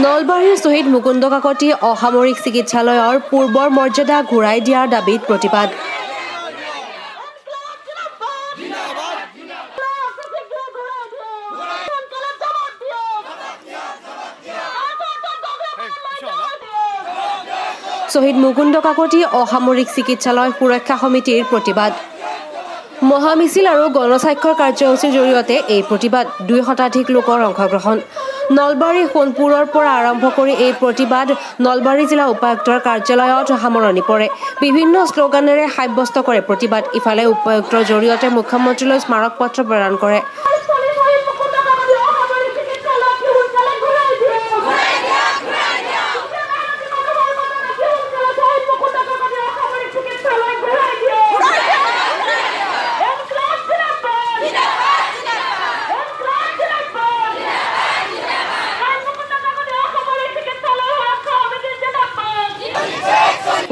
নলবাৰীৰ শ্বহীদ মুকুন্দ কাকতি অসামৰিক চিকিৎসালয়ৰ পূৰ্বৰ মৰ্যাদা ঘূৰাই দিয়াৰ দাবীত প্ৰতিবাদ। শ্বহীদ মুকুন্দ কাকতি অসামৰিক চিকিৎসালয় সুৰক্ষা সমিতিৰ প্ৰতিবাদ। মহামিছিল আৰু গণস্বাক্ষৰ কাৰ্যসূচীৰ জৰিয়তে এই প্ৰতিবাদ ২ শতাধিক লোকৰ অংশগ্ৰহণ। নলবাৰী সোণপুৰৰ পৰা আৰম্ভ কৰি এই প্ৰতিবাদ নলবাৰী জিলা উপায়ুক্তৰ কাৰ্যালয়ত সামৰণি পৰে। বিভিন্ন শ্লোগানেৰে সাব্যস্ত কৰে প্ৰতিবাদ। ইফালে উপায়ুক্তৰ জৰিয়তে মুখ্যমন্ত্ৰীলৈ স্মাৰক পত্ৰ প্ৰদান কৰে।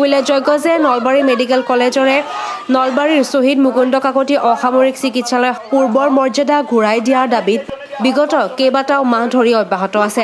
উল্লেখযোগ্য যে নলবাৰী মেডিকেল কলেজৰে নলবাৰীৰ শ্বহীদ মুকুন্দ কাকতি অসামৰিক চিকিৎসালয় পূৰ্বৰ মৰ্যাদা ঘূৰাই দিয়াৰ দাবীত বিগত কেইবাটাও মাহ ধৰি অব্যাহত আছে।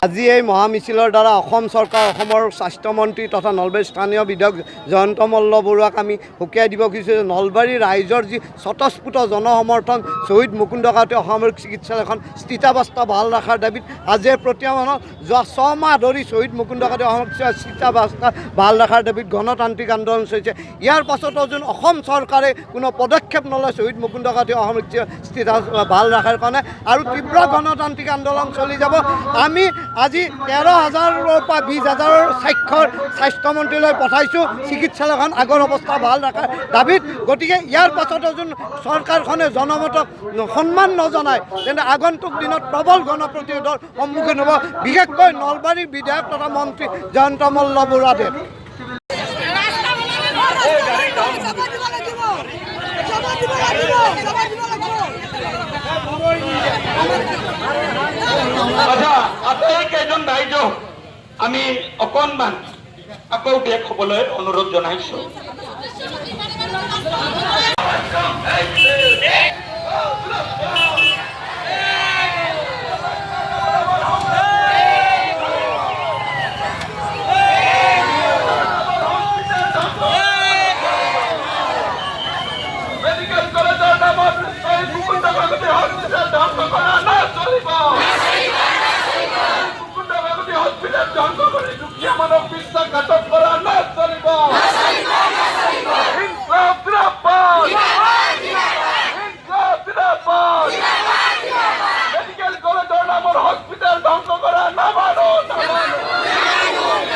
আজি এই মহামিছিলৰ দ্বাৰা অসম চৰকাৰ, অসমৰ স্বাস্থ্যমন্ত্ৰী তথা নলবাৰীৰ স্থানীয় বিধায়ক জয়ন্ত মল্ল বৰুৱাক আমি সকীয়াই দিব খুজিছোঁ যে নলবাৰীৰ ৰাইজৰ যি স্বতঃস্ফূৰ্ত জনসমৰ্থন শ্বহীদ মুকুন্দ কাকতি অসামৰিক চিকিৎসালয়খন স্থিতাৱস্থা ভাল ৰখাৰ দাবীত আজিৰ প্ৰত্যাহ্বানত যোৱা 6 মাহ ধৰি শ্বহীদ মুকুন্দ কাকতি অসামৰিক স্থিতাৱস্থা ভাল ৰখাৰ দাবীত গণতান্ত্ৰিক আন্দোলন চলিছে। ইয়াৰ পাছতো যোন অসম চৰকাৰে কোনো পদক্ষেপ নলয় শ্বহীদ মুকুন্দ কাকতি অসামৰিক স্থিতাৱস্থা ভাল ৰখাৰ কাৰণে আৰু তীব্ৰ গণতান্ত্ৰিক আন্দোলন চলি যাব। আমি আজি 13,000-ৰ পৰা 20,000-ৰ স্বাক্ষৰ স্বাস্থ্যমন্ত্ৰীলৈ পঠাইছোঁ চিকিৎসালয়খন আগৰ অৱস্থা ভাল ৰখাৰ দাবীত। গতিকে ইয়াৰ পাছতো যোন চৰকাৰখনে জনমতক সন্মান নজনায় তেন্তে আগন্তুক দিনত প্ৰবল গণপ্ৰতিৰোধৰ সন্মুখীন হ'ব, বিশেষকৈ নলবাৰীৰ বিধায়ক তথা মন্ত্ৰী জয়ন্ত মল্ল বৰুৱাদেৱ। আটাইকেইজন ৰাইজক আমি অকণমান আকৌ বেগ হ'বলৈ অনুৰোধ জনাইছোঁ। মেডিকেল কলেজৰ নামত মুকুন্দ কাকতি হস্পিটেল ধ্বংস কৰা নচলিব। মুকুন্দ কাকতি হস্পিটেল ধ্বংস কৰি দুখীয়া মানুহক বিশ্বাসঘাতক কৰা নচলিব। ইনকলাব জিন্দাবাদ, ইনকলাব জিন্দাবাদ। মেডিকেল কলেজৰ নামৰ হস্পিটেল ধ্বংস কৰা নামানো।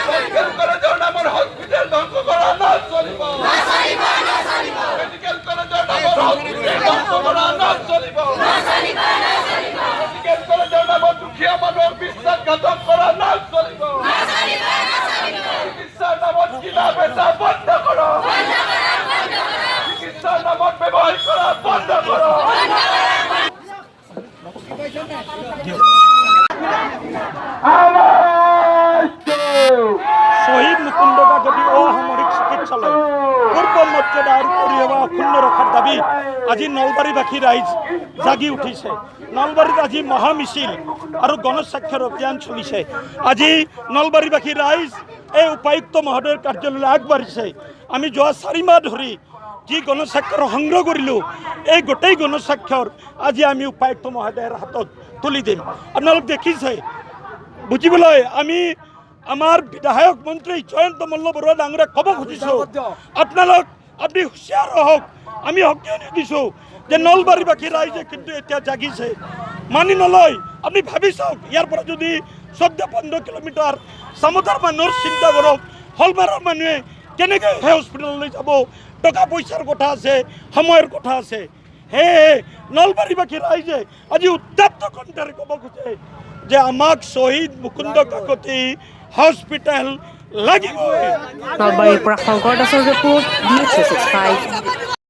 মেডিকেল কলেজৰ নামৰ হস্পিটেল ধ্বংস কৰা নচলিব। মেডিকেল কলেজৰ নামৰ হস্পিটেল ধ্বংস কৰা নচলিব। মেডিকেল কলেজৰ নামত দুখীয়া মানুহক বিশ্বাসঘাতক কৰা নচলিব। চিকিৎসাৰ নামত কিনা বেচা বন্ধ কৰক। চিকিৎসাৰ নামত ব্যৱহাৰ কৰা বন্ধ কৰক। শ্বহীদ মুকুন্দ কাকতি অসামৰিক চিকিৎসালয় পূৰ্ব মৰ্যাদা আৰু পৰিষেবা অক্ষুণ্ণ ৰখাৰ দাবীত আজি নলবাৰীবাসী ৰাইজ জাগি উঠিছে। নলবাৰীত আজি মহামিছিল আৰু গণস্বাক্ষৰ অভিযান চলিছে। আজি নলবাৰীবাসী ৰাইজ এই উপায়ুক্ত মহোদয়ৰ কাৰ্যালয়লৈ আগবাঢ়িছে। আমি যোৱা 4 মাহ ধৰি যি গণস্বাক্ষৰ সংগ্ৰহ কৰিলোঁ, এই গোটেই গণস্বাক্ষৰ আজি আমি উপায়ুক্ত মহোদয়ৰ হাতত তুলি দিম। আপোনালোক দেখিছে, বুজিবলৈ আমি আমাৰ বিধায়ক মন্ত্ৰী জয়ন্ত মল্ল বৰুৱা ডাঙৰে ক'ব খুজিছোঁ, আপুনি হুঁচিয়াৰ হওক। আমি সকিয়নি দিছোঁ যে নলবাৰীবাসী ৰাইজে কিন্তু এতিয়া জাগিছে, মানি নলয়। আপুনি ভাবি চাওক, ইয়াৰ পৰা যদি 14-15 কিলোমিটাৰ চামতাৰ মানুহৰ চিন্তা কৰক, হলমাৰৰ মানুহে কেনেকৈ সেই হস্পিটেললৈ যাব, টকা পইচাৰ কথা আছে, সময়ৰ কথা আছে। সেয়ে নলবাৰীবাসী ৰাইজে আজি উত্তাপ্ত কণ্ঠেৰে ক'ব খোজে যে আমাক শ্বহীদ মুকুন্দ কাকতি হস্পিটেল লাগিবই। নলবাৰীৰ পৰা শংকৰ দাসৰ ৰিপৰ্ট, DH365।